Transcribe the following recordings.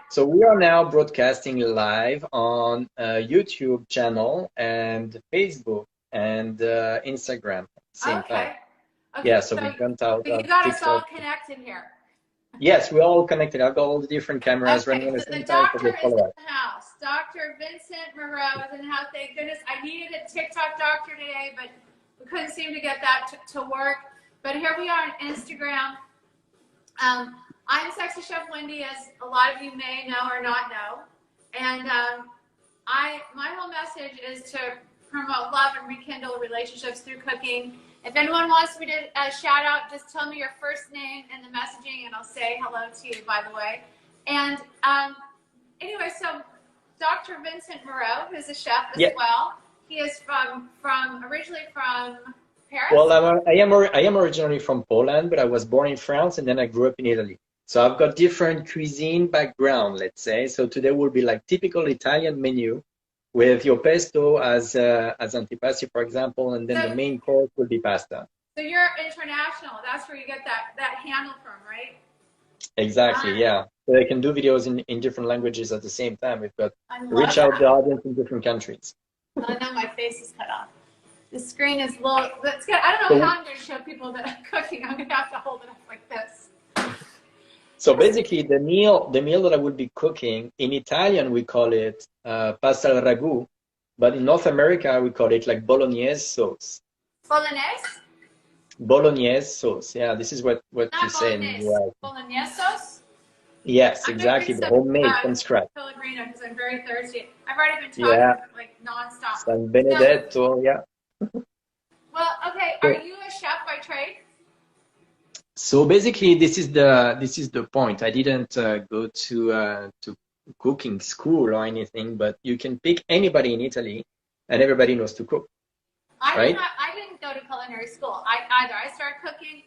So we are now broadcasting live on YouTube channel and Facebook and Instagram at the same time. Okay. Okay. Yeah, so we went out So you on got us all TikTok. connected here. Yes, we're all connected. I've got all the different cameras running Okay, at the so the same time for doctor the is in follow-up. the house. Dr. Vincent Méreau is in the house. Thank goodness. I needed a TikTok doctor today, but we couldn't seem to get that to work. But here we are on Instagram. I'm Sexy Chef Wendy, as a lot of you may know or not know. And my whole message is to promote love and rekindle relationships through cooking. If anyone wants me to shout out, just tell me your first name in the messaging and I'll say hello to you, by the way. And anyway, so Dr. Vincent Méreau, who's a chef as well, he is originally from Paris? Well, I am originally from Poland, but I was born in France and then I grew up in Italy. So I've got different cuisine background, let's say. So today will be like typical Italian menu with your pesto as antipasti, for example, and then the main course will be pasta. So you're international. That's where you get that handle from, right? Exactly, yeah. So I can do videos in different languages at the same time. We've got reach out the audience in different countries. I know my face is cut off. The screen is low. That's good. I don't know how I'm going to show people that I'm cooking. I'm going to have to hold it up like this. So basically, the meal that I would be cooking, in Italian, we call it pasta al ragù, but in North America, we call it like bolognese sauce. Bolognese? Bolognese sauce. Yeah, this is what you say in the US. Bolognese sauce? Yes, exactly. The homemade from scratch. Pellegrino, because I'm very thirsty. I've already been talking like nonstop. San Benedetto, yeah. Well, okay. Are you a chef by trade? So basically, this is the point. I didn't go to cooking school or anything, but you can pick anybody in Italy, and everybody knows to cook. I didn't go to culinary school. I started cooking,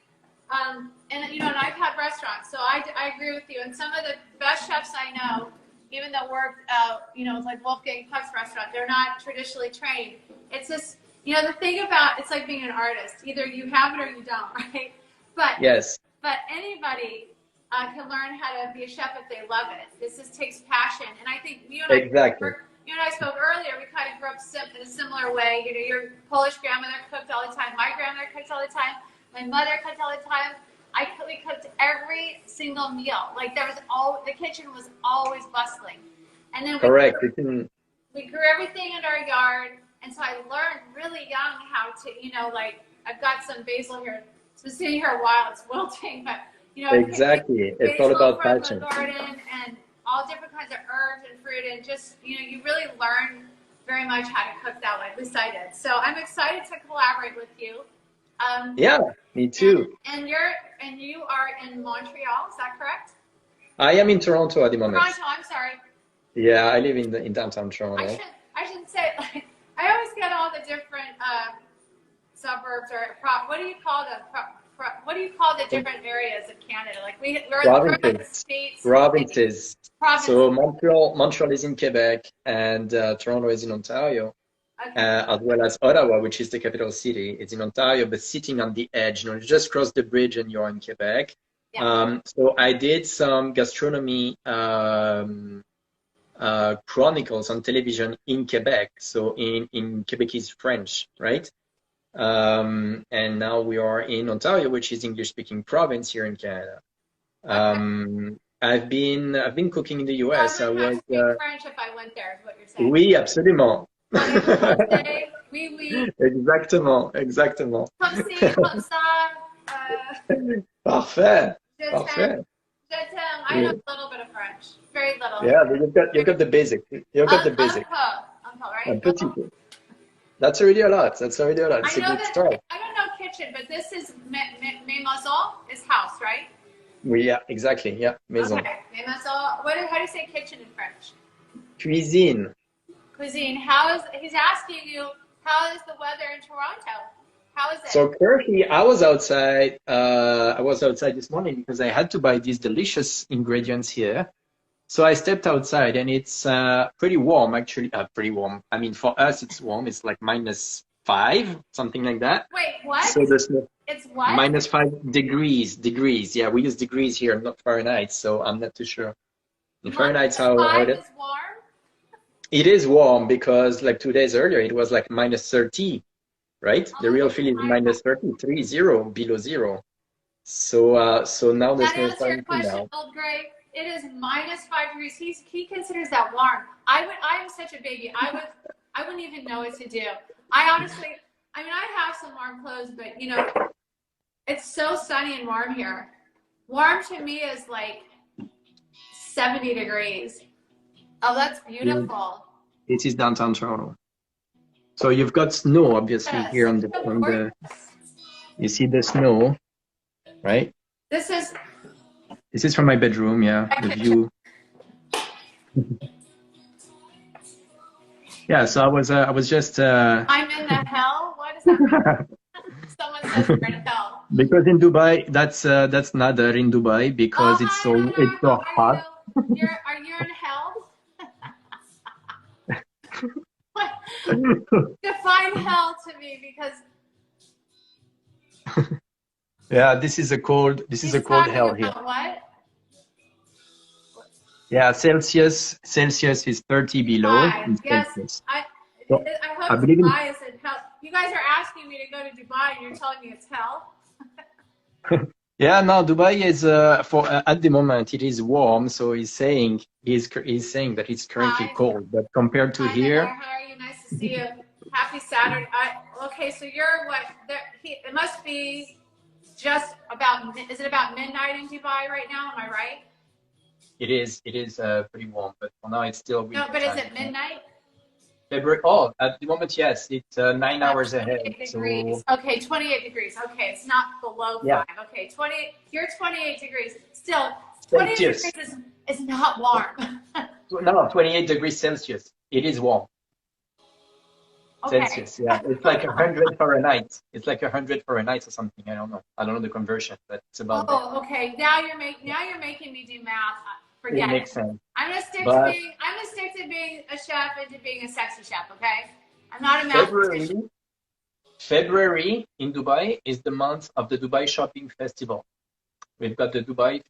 and I've had restaurants, so I agree with you. And some of the best chefs I know, even that work, like Wolfgang Puck's restaurant, they're not traditionally trained. It's just, the thing about it's like being an artist. Either you have it or you don't, right? But yes. But anybody can learn how to be a chef if they love it. This just takes passion, and I think you and I spoke earlier. We kind of grew up in a similar way. Your Polish grandmother cooked all the time. My grandmother cooked all the time. My mother cooked all the time. We cooked every single meal. Like the kitchen was always bustling. And then we grew everything in our yard, and so I learned really young how to, I've got some basil here. It's been sitting here a while. It's wilting, but exactly. It's all about passion. Garden and all different kinds of herbs and fruit, and just you really learn very much how to cook that way. At least I did. So I'm excited to collaborate with you. Yeah, me too. And you are in Montreal. Is that correct? I am in Toronto at the moment. Toronto. I'm sorry. Yeah, I live in downtown Toronto. I shouldn't say it. Like, I always get all the different suburbs or what do you call them? What do you call the different areas of Canada? Like we're in the states. Provinces. So Montreal is in Quebec, and Toronto is in Ontario, as well as Ottawa, which is the capital city. It's in Ontario, but sitting on the edge. You just cross the bridge and you're in Quebec. Yeah. So I did some gastronomy chronicles on television in Quebec, so in Quebecese French, right? And now we are in Ontario, which is English-speaking province here in Canada. I've been cooking in the US. I was French if I went there, is what you're saying. Oui, absolument. Oui, oui. Exactement. Comme ci, comme ça. Parfait. Parfait. I know a little bit of French, very little. Yeah, but you've got the basic. You've got the basic. Right? Un petit peu. That's already a lot. It's a good start. I don't know kitchen, but this is maison is house, right? Yeah, exactly. Yeah, maison. Okay, maison. How do you say kitchen in French? Cuisine. Cuisine. He's asking you, how is the weather in Toronto? How is it? So currently, I was outside. This morning because I had to buy these delicious ingredients here. So I stepped outside, and it's pretty warm, actually. Pretty warm. I mean, for us, it's warm. It's like -5, something like that. Wait, what? So it's what? -5 degrees. Yeah, we use degrees here, not Fahrenheit, so I'm not too sure. In Fahrenheit, how -5 it is? Is warm? It is warm because like 2 days earlier, it was like -30, right? The real feel is -30, 0, below zero. So now the That snow is answer your starting to question, melt. Old Gray. It is -5 degrees. He considers that warm. I am such a baby. I wouldn't even know what to do. I honestly, I mean, I have some warm clothes, but you know, it's so sunny and warm here. Warm to me is like 70 degrees. Oh, that's beautiful. It is downtown Toronto. So you've got snow, obviously, Yes. here on the. You see the snow, right? This is from my bedroom. Yeah, the view. Yeah. So I was just. I'm in the hell. What does that mean? Someone says we're in hell. Because in Dubai, that's nada in Dubai because it's so hot. Are you in hell? Define hell to me because. Yeah, this is a cold hell here. What? Yeah, Celsius is 30 below. Yes, I hope Dubai isn't hell. You guys are asking me to go to Dubai, and you're telling me it's hell. Yeah, no, Dubai is for at the moment it is warm, so he's saying that it's currently cold, but compared to here. How are you? Nice to see you. Happy Saturday. Okay, so you're what? It must be just about. Is it about midnight in Dubai right now? Am I right? It is pretty warm, but for now it's still winter. No, but is it midnight? February. Oh, at the moment, yes, it's 9 hours ahead. Degrees. So... Okay, 28 degrees. Okay, it's not below 5. Okay, 28. You're 28 degrees. Still, 28 degrees is not warm. No, 28 degrees Celsius. It is warm. Okay. Celsius, yeah. It's like 100 Fahrenheit. It's like 100 Fahrenheit or something. I don't know the conversion, but it's about. Oh, okay. Now you're making me do math. Forget it. Makes sense. I'm gonna stick to being a chef and to being a sexy chef. Okay. I'm not a mathematician. February in Dubai is the month of the Dubai Shopping Festival. We've got the Dubai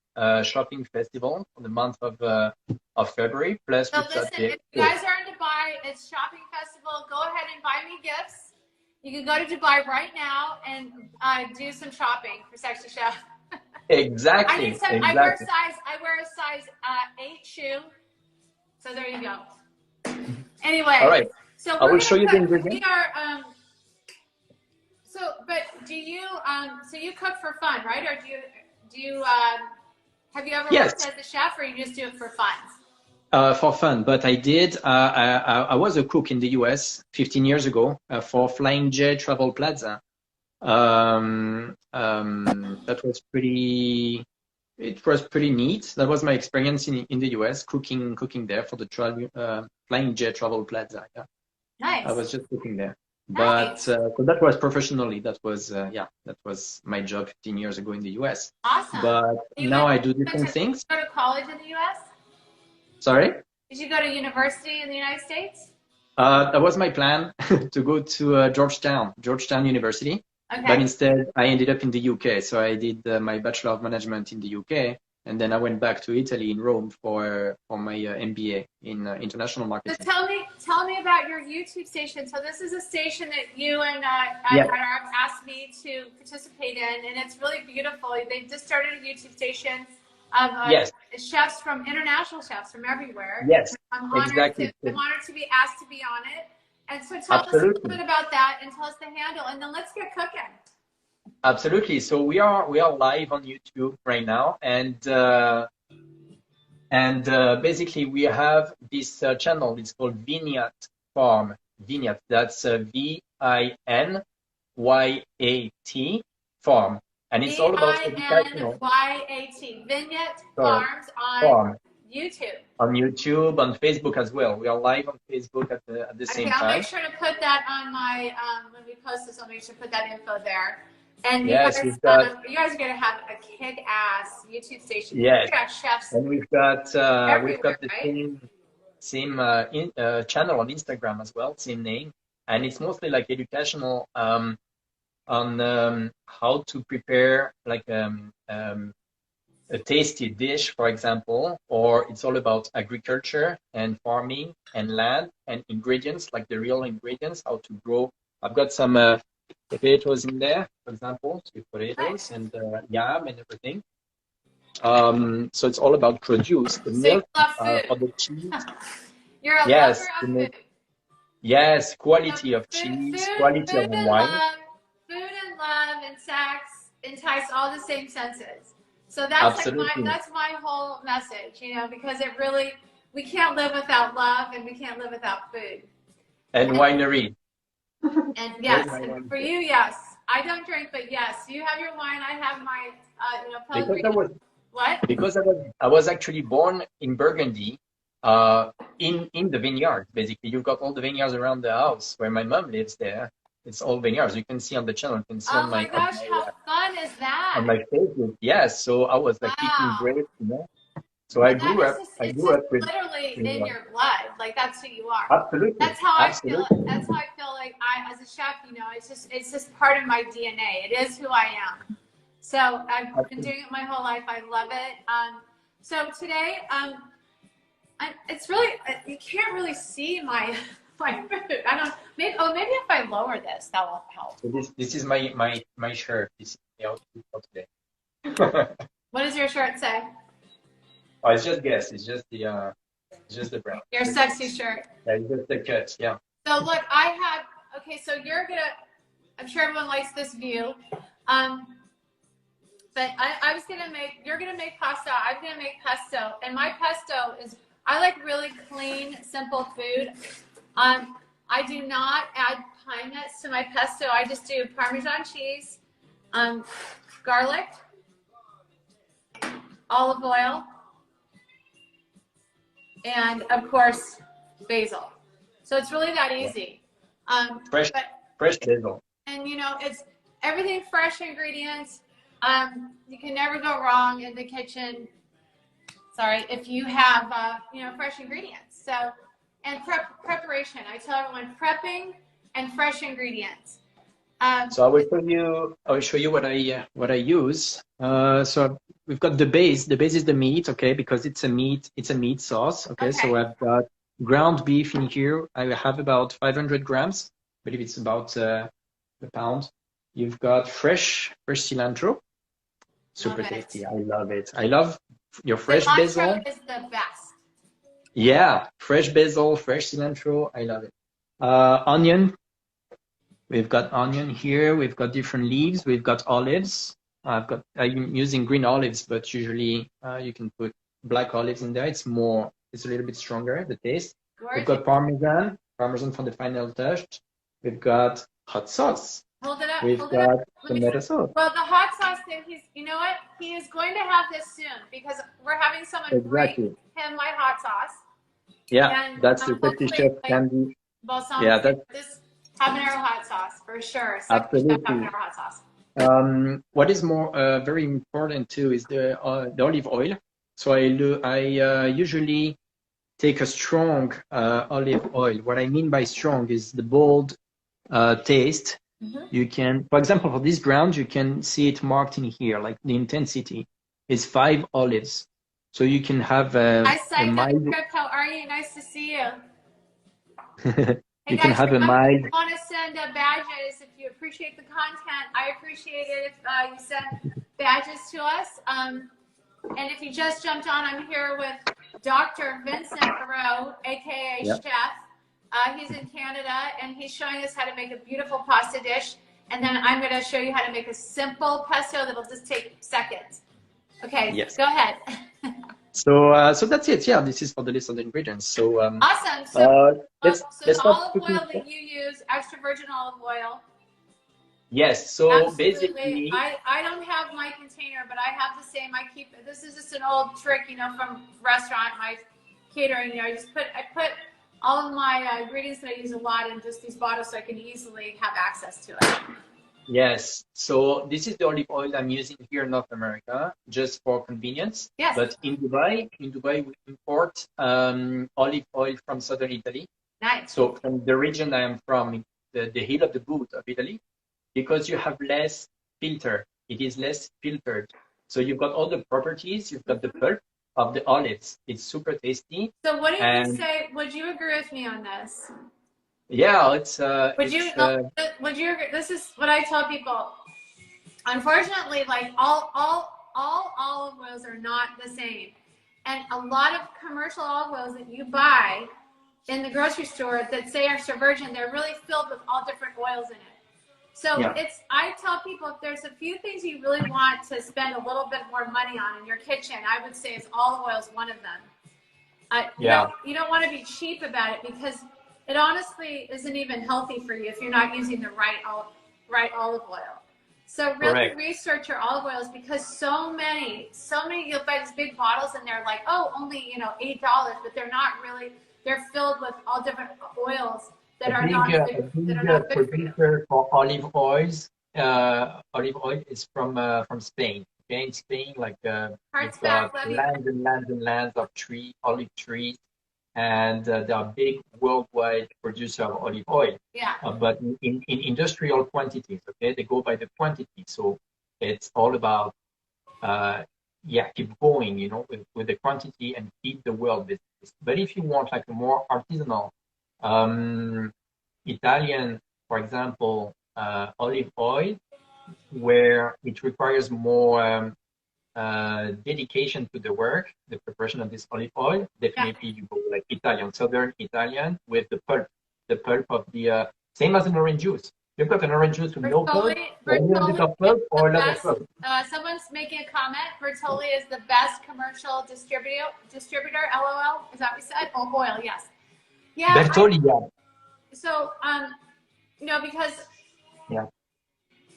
Shopping Festival for the month of February. Plus, so listen, if you guys are in Dubai, it's Shopping Festival. Go ahead and buy me gifts. You can go to Dubai right now and do some shopping for Sexy Chef. Exactly. I wear a size 8 shoe. So there you go. Anyway. All right. So I will show you the ingredients. We are. But do you? So you cook for fun, right? Or do you? Have you ever worked as a chef, or you just do it for fun? For fun, but I did. I was a cook in the US 15 years ago for Flying J Travel Plaza. That was pretty. It was pretty neat. That was my experience in the US cooking there for the Flying J Travel Plaza. Yeah. Nice. I was just cooking there, but so that was professionally. That was my job 15 years ago in the US. Awesome. But now I do different things. Did you go to college in the US? Sorry? Did you go to university in the United States? That was my plan to go to Georgetown University. Okay. But instead, I ended up in the UK. So I did my Bachelor of Management in the UK. And then I went back to Italy in Rome for my MBA in international marketing. So tell me about your YouTube station. So this is a station that you and Arab asked me to participate in, and it's really beautiful. They just started a YouTube station of chefs international chefs from everywhere. Yes, I'm honored to be asked to be on it. And so tell us a little bit about that, and tell us the handle, and then let's get cooking. Absolutely. So we are live on YouTube right now, and basically we have this channel. It's called Vignette Farm. Vignette. That's VINYAT Farm, and it's all about educational. VINYAT Vignette Farms on YouTube. On YouTube, on Facebook as well. We are live on Facebook at the same time. I'll make sure to put that on my when we post this. I'll make sure to put that info there. And yes, you guys are going to have a kick-ass YouTube station. Yes, got chefs. And we've got the same channel on Instagram as well, same name, and it's mostly like educational on how to prepare like a tasty dish, for example, or it's all about agriculture and farming and land and ingredients, like the real ingredients, how to grow. I've got some potatoes in there, for example, sweet potatoes and yam and everything. So it's all about produce. The So you milk love food. for the cheese. You're a Yes, lover of food. Yes, quality So of cheese, quality of wine. food and love and sex entice all the same senses. So Absolutely. that's my whole message, you know, because it really, we can't live without love and we can't live without food. And winery. And yes, and for you, yes. I don't drink, but yes, you have your wine. I have my, you know, Pellegrino. Because I was actually born in Burgundy, in the vineyard. Basically, you've got all the vineyards around the house where my mom lives. There, it's all vineyards. You can see on the channel. You can see on my gosh, how fun is that? On my Facebook, yes. So I was like picking grapes, you know. So I grew up with literally in your blood. Like that's who you are. Absolutely. That's how I feel. That's how I feel like as a chef, you know, it's just part of my DNA. It is who I am. So I've been doing it my whole life. I love it. So today, it's really, you can't really see my food. I don't. Maybe if I lower this, that will help. So this is my shirt. This is the outfit for today. What does your shirt say? Oh, it's just guess. It's just the brand. Your sexy shirt. Yeah, it's just the cut. Yeah. So look, I have. Okay, so you're gonna. I'm sure everyone likes this view. But I was gonna make. You're gonna make pasta. I'm gonna make pesto, and my pesto is. I like really clean, simple food. I do not add pine nuts to my pesto. I just do Parmesan cheese, garlic, olive oil, and of course basil. So it's really that easy. Fresh basil. And you know, it's everything fresh ingredients. You can never go wrong in the kitchen. Sorry, if you have you know, fresh ingredients. So, and preparation. I tell everyone prepping and fresh ingredients. So I will show you what I use. So we've got the base. The base is the meat, okay, because it's a meat sauce. Okay, so I've got ground beef in here. I have about 500 grams. I believe it's about a pound. You've got fresh cilantro. Super tasty. I love it. I love your fresh basil. Is the best. Yeah, fresh basil, fresh cilantro. I love it. Onion. We've got onion here. We've got different leaves. We've got olives. I'm using green olives, but usually you can put black olives in there. It's a little bit stronger, the taste. Gorgeous. We've got parmesan for the final touch. We've got hot sauce. Hold it up. We've got tomato sauce. Well, the hot sauce thing, you know what? He is going to have this soon because we're having someone bring him my hot sauce. Yeah, and, that's the Turkish chef Candy. Yeah, that's this habanero hot sauce for sure. Absolutely. Habanero hot sauce. What is more very important too is the olive oil. So I usually take a strong olive oil. What I mean by strong is the bold taste. Mm-hmm. You can, for example, for this ground, you can see it marked in here, like the intensity is 5 olives. So you can have Hi, Saifa. How are you? Nice to see you. You can have a mild. If you want to send badges, if you appreciate the content, I appreciate it if you send badges to us. And if you just jumped on, I'm here with Dr. Vincent Méreau, aka Chef. He's in Canada, and he's showing us how to make a beautiful pasta dish. And then I'm going to show you how to make a simple pesto that'll just take seconds. Okay, yes. Go ahead. So that's it. Yeah, this is for the list of the ingredients. So awesome. So let's olive oil that you use, extra virgin olive oil. Yes. So absolutely. Basically, I don't have my container, but I have the same. I keep this is just an old trick, you know, from restaurant, my catering. You know, I put all of my ingredients that I use a lot in just these bottles so I can easily have access to it. Yes. So this is the olive oil I'm using here in North America, just for convenience. Yes. But in Dubai we import olive oil from southern Italy. Nice. So from the region I am from, the hill of the boot of Italy, because you have less filter. It is less filtered. So you've got all the properties. You've got the pulp of the olives. It's super tasty. So what do you say? Would you agree with me on this? Yeah, it's. Would you agree? This is what I tell people. Unfortunately, like all olive oils are not the same, and a lot of commercial olive oils that you buy in the grocery store that say extra virgin, they're really filled with all different oils in it. So I tell people, if there's a few things you really want to spend a little bit more money on in your kitchen, I would say is olive oil is one of them. You don't want to be cheap about it because it honestly isn't even healthy for you if you're not using the right olive oil. So really research your olive oils because so many you'll buy these big bottles and they're like, oh, only $8, but they're not really. They're filled with all different oils that are not good for you. For olive oils, olive oil is from Spain. Okay, in Spain, like you've got lands and lands and lands of olive trees, and they are big worldwide producer of olive oil. Yeah. But in industrial quantities, okay, they go by the quantity. So it's all about keep going, with the quantity and feed the world business. But if you want like a more artisanal, Italian, for example, olive oil, where it requires more dedication to the work, the preparation of this olive oil, definitely you go like Italian, Southern Italian with the pulp of the, same as an orange juice. You've got an orange juice with no pulp, or a little bit of pulp, or a lot of pulp. Someone's making a comment. Bertolli is the best commercial distributor. LOL. Is that what we said? Oh, oil. Yes. Yeah. Bertolli. Yeah. So, because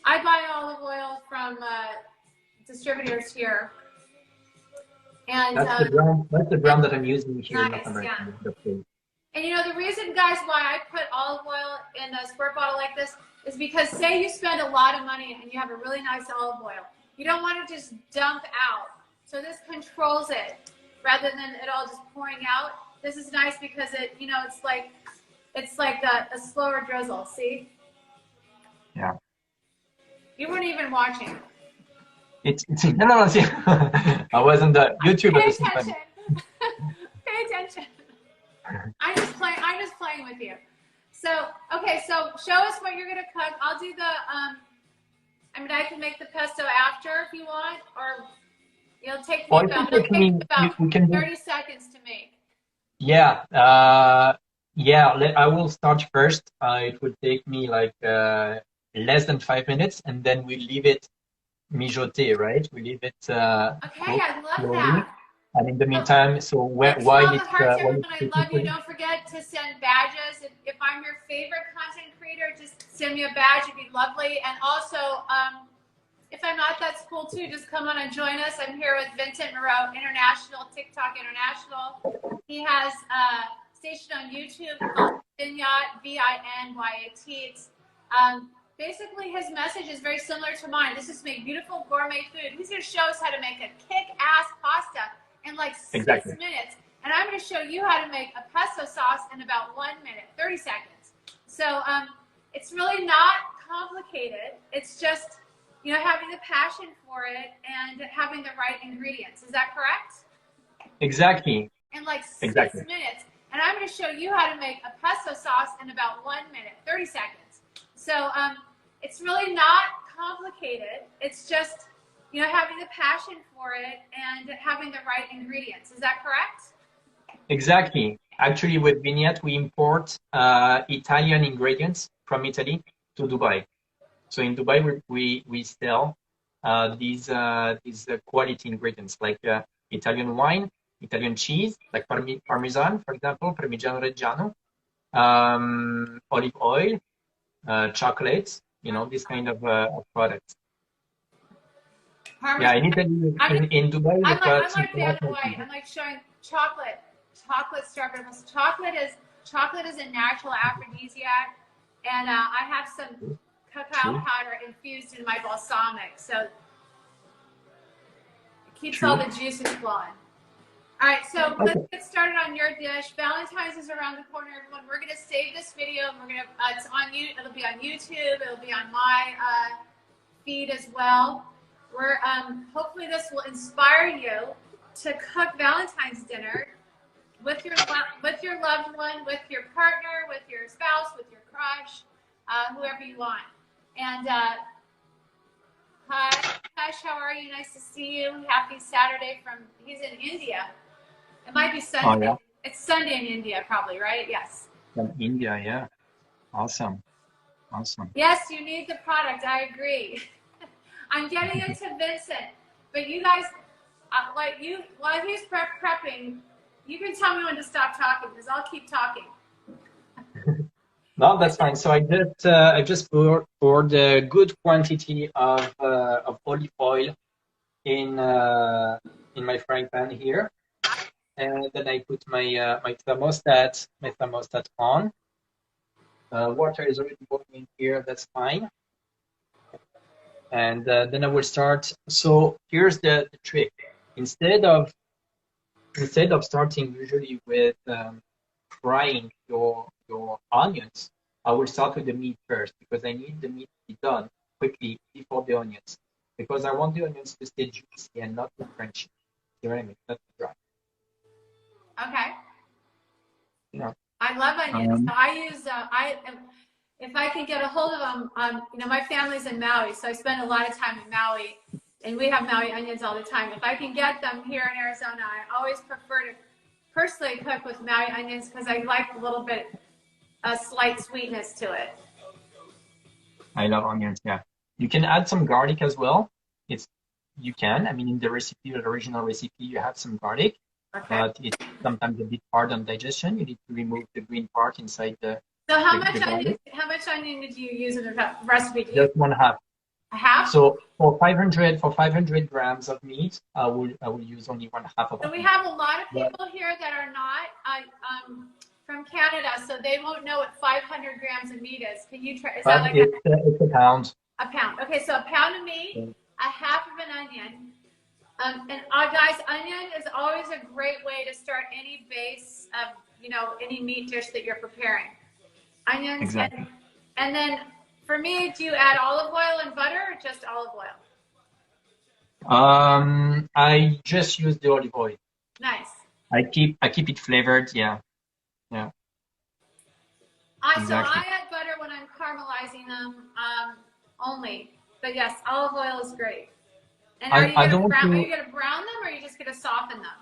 I buy olive oil from distributors here, and that's the brand that I'm using here in North America. Yeah. And the reason, guys, why I put olive oil in a squirt bottle like this is because say you spend a lot of money and you have a really nice olive oil. You don't want to just dump out. So this controls it rather than it all just pouring out. This is nice because it's like a slower drizzle. See? Yeah. You weren't even watching. It's no. I wasn't YouTube at the same time. Pay attention. I'm just playing with you. So, okay, so show us what you're going to cook. I'll do I can make the pesto after if you want, or it'll take me about 30 seconds to make. Yeah, I will start first. It will take me like less than 5 minutes, and then we leave it mijoter, right? We leave it okay, I love slowly. that. And in the meantime, so while it's I love you. Don't forget to send badges. If I'm your favorite content creator, just send me a badge. It'd be lovely. And also, if I'm not, that's cool too. Just come on and join us. I'm here with Vincent Méreau, TikTok International. He has a station on YouTube called Vinyat, Vinyat. It's basically his message is very similar to mine. This is make beautiful gourmet food. He's going to show us how to make a kick-ass pasta in like 6 minutes. And I'm going to show you how to make a pesto sauce in about 1 minute, 30 seconds. So it's really not complicated. It's just, having the passion for it and having the right ingredients. Is that correct? Exactly. In like 6 minutes. And I'm going to show you how to make a pesto sauce in about 1 minute, 30 seconds. So it's really not complicated. It's just, having the passion for it and having the right ingredients. Is that correct? Exactly. Actually, with Vinyat, we import Italian ingredients from Italy to Dubai. So in Dubai, we sell these quality ingredients like Italian wine, Italian cheese, like Parmesan, for example, Parmigiano Reggiano, olive oil, chocolates, this kind of products. Parmesan. Yeah, in Italy, in Dubai, I'm like the other way. I'm like showing chocolate strawberries. Chocolate is a natural aphrodisiac, and I have some cacao powder infused in my balsamic, so it keeps all the juices flowing. All right, so let's get started on your dish. Valentine's is around the corner, everyone. We're gonna save this video, and it's on you. It'll be on YouTube. It'll be on my feed as well. we're hopefully this will inspire you to cook Valentine's dinner with your loved one, with your partner, with your spouse, with your crush, whoever you want. And hi, Hush, how are you? Nice to see you. Happy Saturday he's in India. It might be Sunday. Oh, yeah. It's Sunday in India, probably, right? Yes. From India, yeah. Awesome. Awesome. Yes, you need the product. I agree. I'm getting it to Vincent, but you guys, while he's prepping, you can tell me when to stop talking because I'll keep talking. No, that's fine. So I just poured a good quantity of olive oil in my frying pan here, and then I put my thermostat on. Water is already boiling here. That's fine. And then I will start. So here's the trick. Instead of starting usually with frying your onions, I will start with the meat first because I need the meat to be done quickly before the onions because I want the onions to stay juicy and not too crunchy. You know what I mean? Not too dry. Okay. Yeah. I love onions. So I use if I can get a hold of them. My family's in Maui, so I spend a lot of time in Maui, and we have Maui onions all the time. If I can get them here in Arizona, I always prefer to personally cook with Maui onions because I like a little bit slight sweetness to it. I love onions. Yeah, you can add some garlic as well. You can. I mean, in the recipe, the original recipe, you have some garlic. Okay. But it's sometimes a bit hard on digestion. You need to remove the green part inside the. So how much onion did you use in the recipe? Just 1/2. A half? So for 500 grams of meat, I will use only 1/2 of it. So we have a lot of people here that are not from Canada, so they won't know what 500 grams of meat is. Can you try? Is that like it's a pound. A pound. Okay, so a pound of meat, a half of an onion. And guys, onion is always a great way to start any base of, any meat dish that you're preparing. Onions. Exactly. And then for me, do you add olive oil and butter or just olive oil? I just use the olive oil. Nice. I keep it flavored, yeah. Yeah. Exactly. So I add butter when I'm caramelizing them only. But yes, olive oil is great. And are you going to brown them or are you just going to soften them?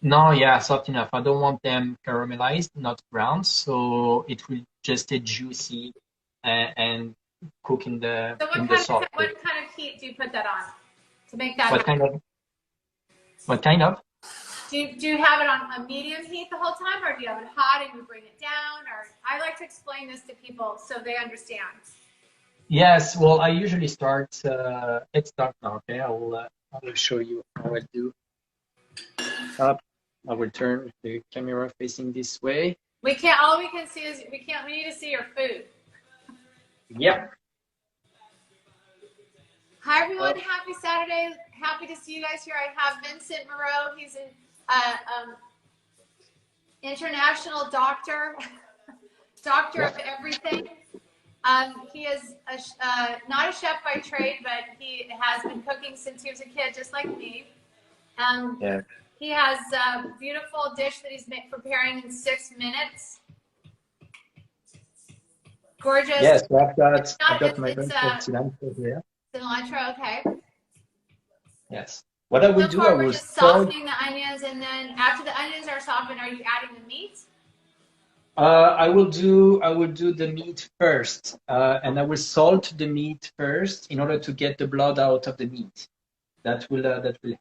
No, yeah, soft enough. I don't want them caramelized, not brown, so it will just stay juicy and cook in the sauce. What kind of heat do you put that on to make that? What kind of? Do you have it on a medium heat the whole time, or do you have it hot and you bring it down? Or I like to explain this to people so they understand. Yes, well, I usually start. Let's start now. Okay, I will show you how I do. I will turn the camera facing this way. We can't. All we can see is we need to see your food. Yep. Hi everyone. Happy Saturday. Happy to see you guys here. I have Vincent Méreau. He's an international doctor, doctor of everything. He is not a chef by trade, but he has been cooking since he was a kid, just like me. Yeah. He has a beautiful dish that he's preparing in 6 minutes. Gorgeous. Yes, I've got my cilantro here. Cilantro, okay. Yes. What I will do, I will we're just softening the onions, and then after the onions are softened, are you adding the meat? I will do the meat first, and I will salt the meat first in order to get the blood out of the meat. That will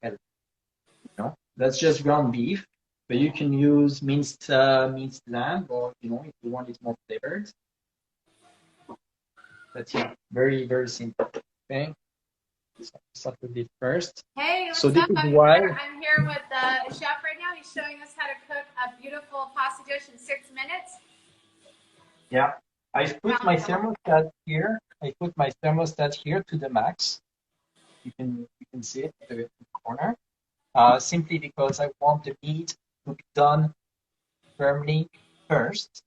help. That's just ground beef, but you can use minced lamb, or if you want it more flavored. That's very, very simple. Okay. So start with it first. Hey, so this is why I'm here with the chef right now. He's showing us how to cook a beautiful pasta dish in 6 minutes. Yeah, I've put my thermostat here. I put my thermostat here to the max. You can see it in the corner. Simply because I want the meat to be done firmly first.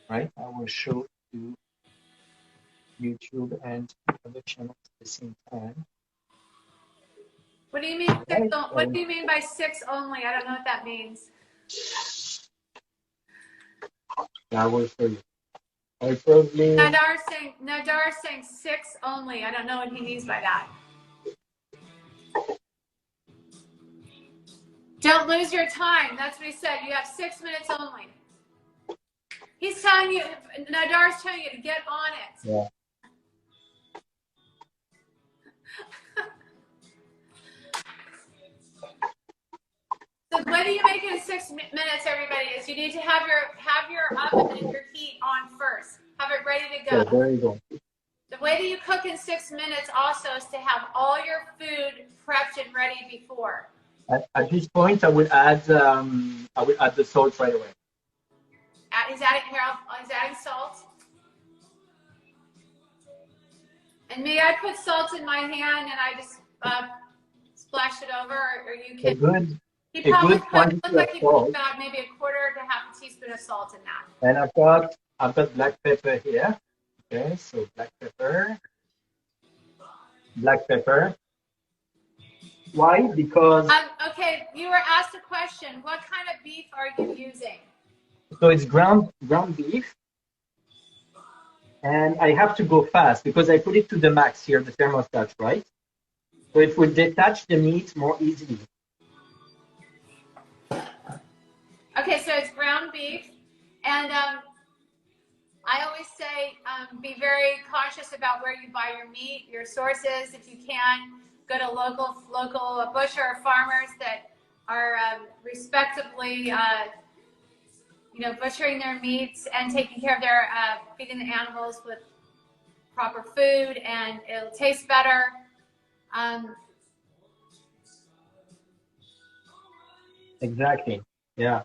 Right? I will show you YouTube and other channels at the same time. What do you mean? What do you mean by 6 only? I don't know by 6 only. I don't know what that means. I will show you. I probably. Nadar's saying 6 only. I don't know what he means by that. Don't lose your time. That's what he said. You have 6 minutes only. He's telling you, Nadar's telling you to get on it. Yeah. So the way that you make it in 6 minutes, everybody, is you need to have your oven and your heat on first. Have it ready to go. Okay, there you go. The way that you cook in 6 minutes also is to have all your food prepped and ready before. At this point, I will add the salt right away. He's adding salt. And me, I put salt in my hand and I just splash it over, or you can. He probably looked like he put about maybe a quarter to half a teaspoon of salt in that. And I've got black pepper here. Okay, so black pepper. Why? Because okay, you were asked a question. What kind of beef are you using? So it's ground beef, and I have to go fast because I put it to the max here, the thermostat, right? So it will detach the meat more easily. Okay, so it's ground beef, and I always say be very cautious about where you buy your meat, your sources. If you can, go to local butcher or farmers that are respectably, butchering their meats and taking care of their feeding the animals with proper food, and it'll taste better. Exactly. Yeah.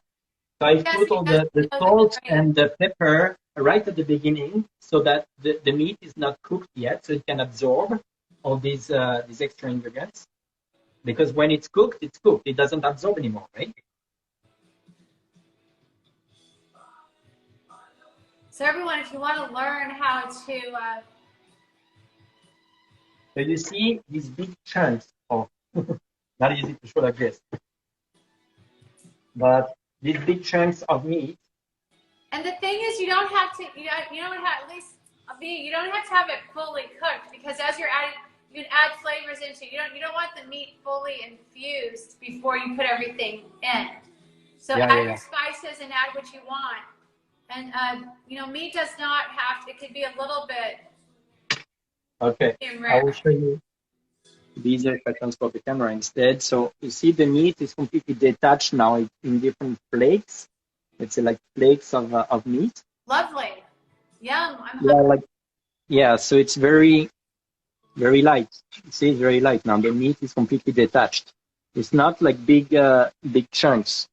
So I put all the salt and the pepper right at the beginning so that the meat is not cooked yet, so it can absorb all these extra ingredients. Because when it's cooked, it's cooked. It doesn't absorb anymore, right? So everyone, if you want to learn how to... So you see these big chunks of... not easy to show like this. But these big chunks of meat. And the thing is, you don't have to, you don't have to have it fully cooked, because as you're adding, you can add flavors into it. You don't want the meat fully infused before you put everything in. So add your spices and add what you want. And meat does not have to, it could be a little bit. Okay, I will show you. It's easier if I transport the camera instead. So you see the meat is completely detached now. It's in different flakes. It's like flakes of meat. Lovely. Yum. So it's very, very light. You see, it's very light now. The meat is completely detached. It's not like big chunks.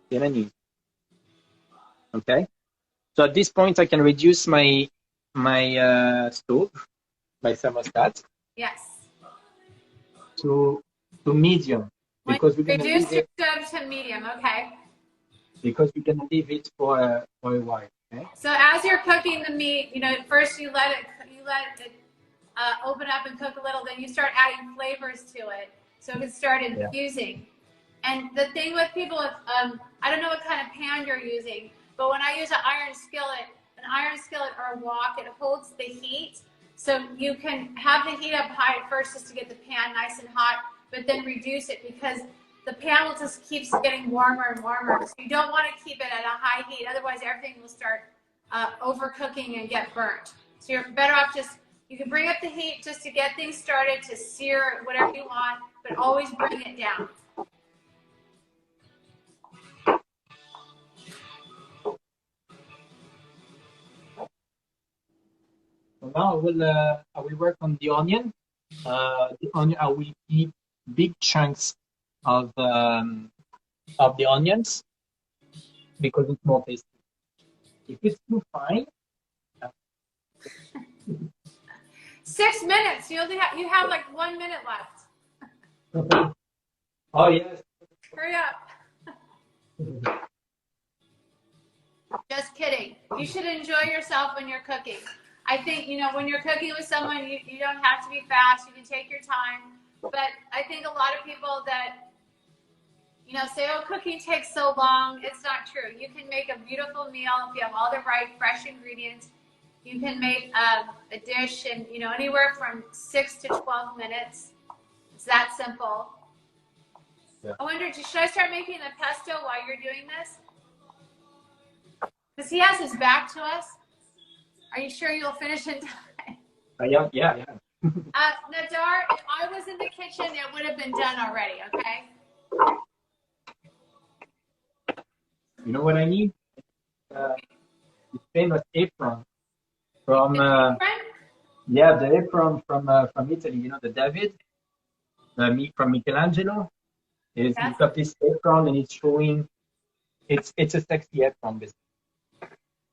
You know what I mean? Okay. So at this point, I can reduce my stove, my thermostat. Yes. To medium, because we're going to reduce your stove to medium. Okay. Because we're going to leave it for a while. Okay. So as you're cooking the meat, first you let it open up and cook a little. Then you start adding flavors to it, so it can start infusing. Yeah. And the thing with people with I don't know what kind of pan you're using, but when I use an iron skillet or a wok, it holds the heat. So you can have the heat up high at first just to get the pan nice and hot, but then reduce it because the pan will just keeps getting warmer and warmer. So you don't want to keep it at a high heat, otherwise everything will start overcooking and get burnt. So you're better off you can bring up the heat just to get things started, to sear whatever you want, but always bring it down. So now I will work on the onion. The onion, I will keep big chunks of the onions because it's more tasty. If it's too fine. 6 minutes. You have like 1 minute left. Oh yes. Hurry up. Just kidding. You should enjoy yourself when you're cooking. I think, when you're cooking with someone, you don't have to be fast. You can take your time. But I think a lot of people that, you know, say, oh, cooking takes so long. It's not true. You can make a beautiful meal if you have all the right fresh ingredients. You can make a dish in, you know, anywhere from 6 to 12 minutes. It's that simple. Yeah. I wonder, should I start making the pesto while you're doing this? Because he has his back to us. Are you sure you'll finish in time? Yeah. Nadar, if I was in the kitchen, it would have been done already, okay? You know what I need? The famous apron from the apron from Italy. You know, the David, from Michelangelo. You've got this apron and it's showing. It's a sexy apron, basically.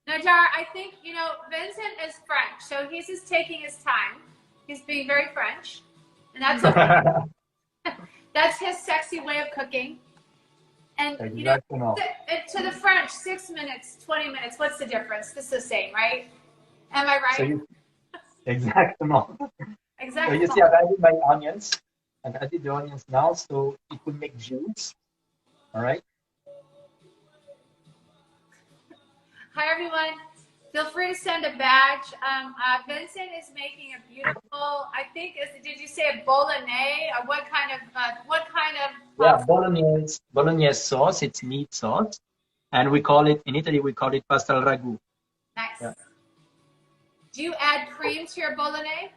Nadar, I think, you know, Vincent is French, so he's just taking his time. He's being very French, and that's okay. That's his sexy way of cooking. And you know, to the French, 6 minutes, 20 minutes, what's the difference? It's the same, right? Am I right? Exactly. Exactly. So you see, I've added my onions. I've added the onions now, so it will make juice. All right. Hi, everyone. Feel free to send a badge. Vincent is making a beautiful, I think, did you say a bolognese? Or what kind of? Yeah, bolognese sauce. It's meat sauce. And we call it, in Italy, we call it pasta al ragù. Nice. Yeah. Do you add cream to your bolognese?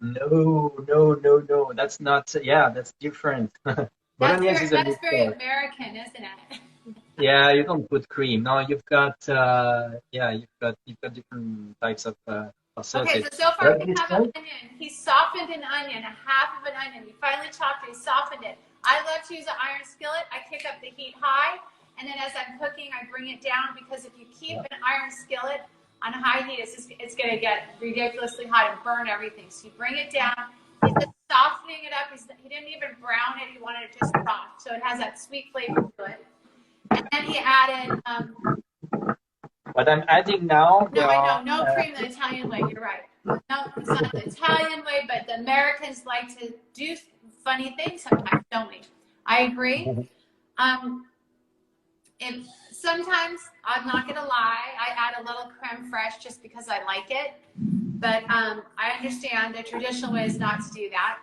No. That's not, that's different. Bolognese that's very American, isn't it? Yeah, you don't put cream. No, you've got different types of sauces. Okay, so far we have an onion. He softened an onion, a half of an onion. He finally chopped it. He softened it. I love to use an iron skillet. I kick up the heat high, and then as I'm cooking, I bring it down because if you keep an iron skillet on high heat, it's going to get ridiculously hot and burn everything. So you bring it down. He's just softening it up. He didn't even brown it. He wanted it just soft, so it has that sweet flavor to it. And then he added. What I'm adding now. No cream the Italian way. You're right. No, it's not the Italian way, but the Americans like to do funny things sometimes, don't we? I agree. If sometimes I'm not gonna lie, I add a little creme fraiche just because I like it. But I understand the traditional way is not to do that.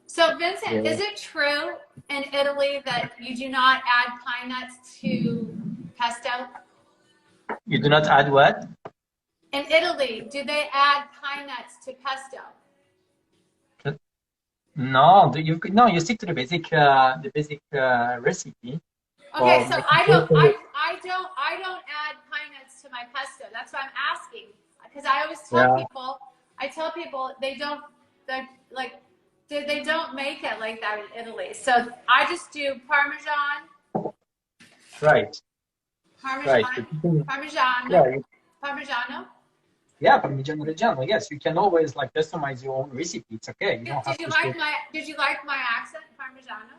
So Vincent, is it true in Italy that you do not add pine nuts to pesto? You do not add what? In Italy, do they add pine nuts to pesto? No, you stick to the basic recipe. Okay, so I don't add pine nuts to my pesto. That's why I'm asking, because I always tell people they don't make it like that in Italy. So I just do Parmesan. Right. Parmesan. Yeah. Parmigiano. Yeah, Parmigiano Reggiano. Yes, you can always customize your own recipe. It's okay. Did you like my accent, Parmigiano?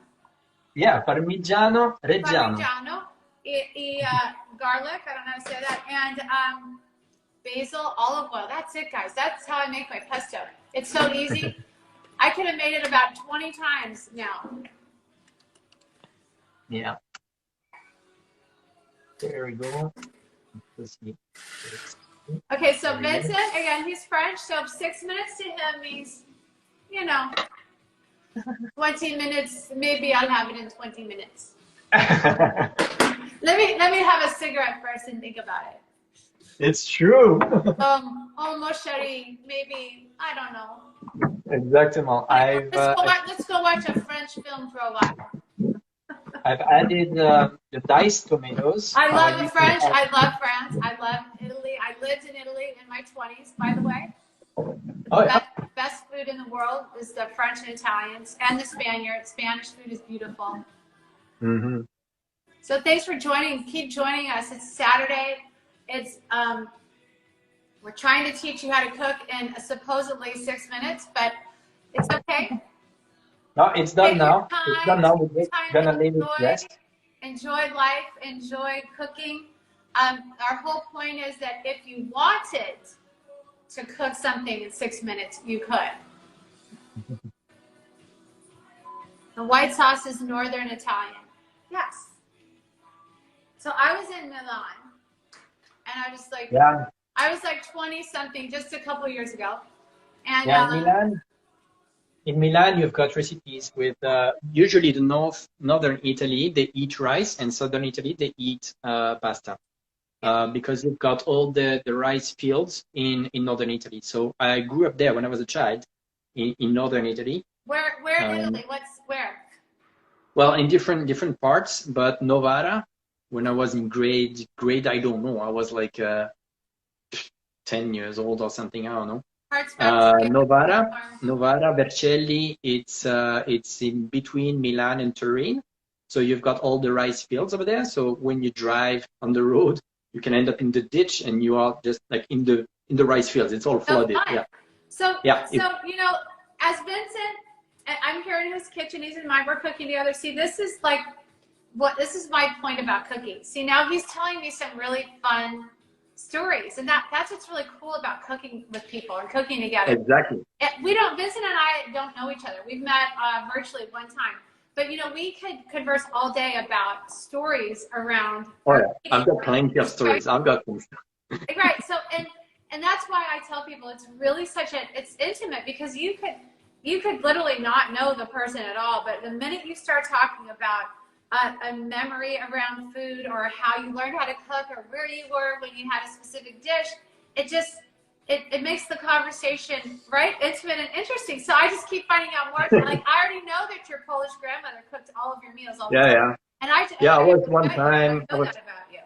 Yeah, Parmigiano Reggiano. Parmigiano, garlic. I don't know how to say that, and basil, olive oil. That's it, guys. That's how I make my pesto. It's so easy. I could have made it about 20 times now. Yeah. There we go. Okay, so Vincent, again, he's French, so 6 minutes to him means, 20 minutes. Maybe I'll have it in 20 minutes. Let me have a cigarette first and think about it. It's true. Mon chéri, maybe, I don't know. Exactly. Let's go watch a French film for a while. I've added the diced tomatoes. I love the French. I love France. I love Italy. I lived in Italy in my 20s, by the way. Oh, yeah. Best food in the world is the French and Italians and the Spaniards. Spanish food is beautiful. Mm-hmm. So thanks for joining. Keep joining us. It's Saturday. It's we're trying to teach you how to cook in supposedly 6 minutes, but it's okay. No, it's done now. It's done now. We're gonna leave it rest. Enjoy life. Enjoy cooking. Our whole point is that if you want it, to cook something in 6 minutes, you could. The white sauce is Northern Italian. Yes. So I was in Milan, and I was like, Yeah. I was like 20 something just a couple years ago. And Yeah, in Milan, you've got recipes with usually the northern Italy, they eat rice, and southern Italy, they eat pasta. Because you've got all the rice fields in northern Italy. So I grew up there when I was a child in northern Italy. Where in Italy? Where? Well, in different parts, but Novara, when I was in grade, I don't know, I was like 10 years old or something, I don't know. Novara, Vercelli, it's in between Milan and Turin. So you've got all the rice fields over there. So when you drive on the road, you can end up in the ditch and you are just like in the rice fields. It's all flooded. Yeah. So you know, as Vincent, I'm here in his kitchen, he's in mine, we're cooking together. See, this is my point about cooking. See, now he's telling me some really fun stories, and that's what's really cool about cooking with people and cooking together. Exactly. Vincent and I don't know each other. We've met virtually one time, but you know, we could converse all day about stories around. Oh yeah, I've got plenty of stories. I've got some stuff. Right. So and that's why I tell people it's really it's intimate, because you could literally not know the person at all, but the minute you start talking about a memory around food, or how you learned how to cook, or where you were when you had a specific dish, it makes the conversation, right, intimate and interesting. So I just keep finding out more. Like, I already know that your Polish grandmother cooked all of your meals all the time. Yeah. And I was one time. I know that about you.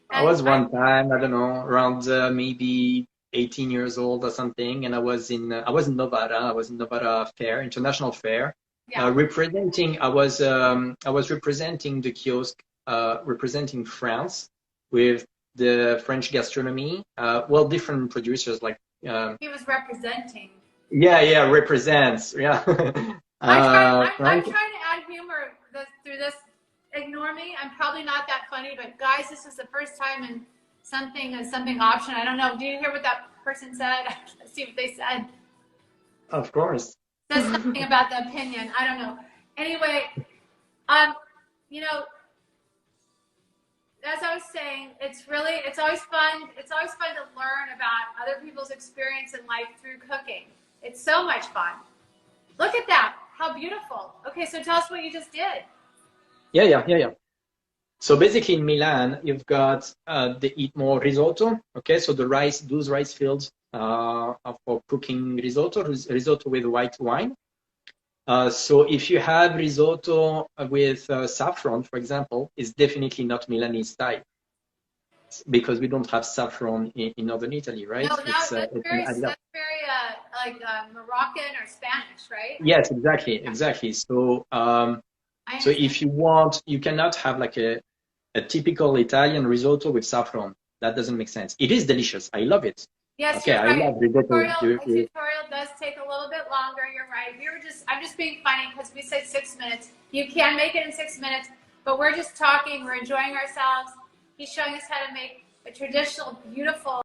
I was one time, I don't know, around maybe 18 years old or something, and I was in Novara. I was in Novara Fair, International Fair. Yeah. I was representing the kiosk, representing France with the French gastronomy. Well, different producers like. He was representing. Yeah, represents. Yeah. I'm trying to add humor through this. Ignore me. I'm probably not that funny, but guys, this is the first time in something option. I don't know. Do you hear what that person said? Let's see what they said. Of course. Says something about the opinion. I don't know. Anyway, you know, as I was saying, it's always fun. It's always fun to learn about other people's experience in life through cooking. It's so much fun. Look at that. How beautiful. Okay, so tell us what you just did. Yeah. So basically in Milan, you've got they eat more risotto. Okay, so those rice fields are for cooking risotto with white wine. So if you have risotto with saffron, for example, it's definitely not Milanese style, because we don't have saffron in northern Italy, right? No, that's very like Moroccan or Spanish, right? Yes, exactly. So so if you want, you cannot have like a typical Italian risotto with saffron. That doesn't make sense. It is delicious. I love it. Yes, okay, you're right. I love risotto. The tutorial does take a little bit longer. You're right. I'm just being funny because we said 6 minutes. You can make it in 6 minutes, but we're just talking. We're enjoying ourselves. He's showing us how to make a traditional, beautiful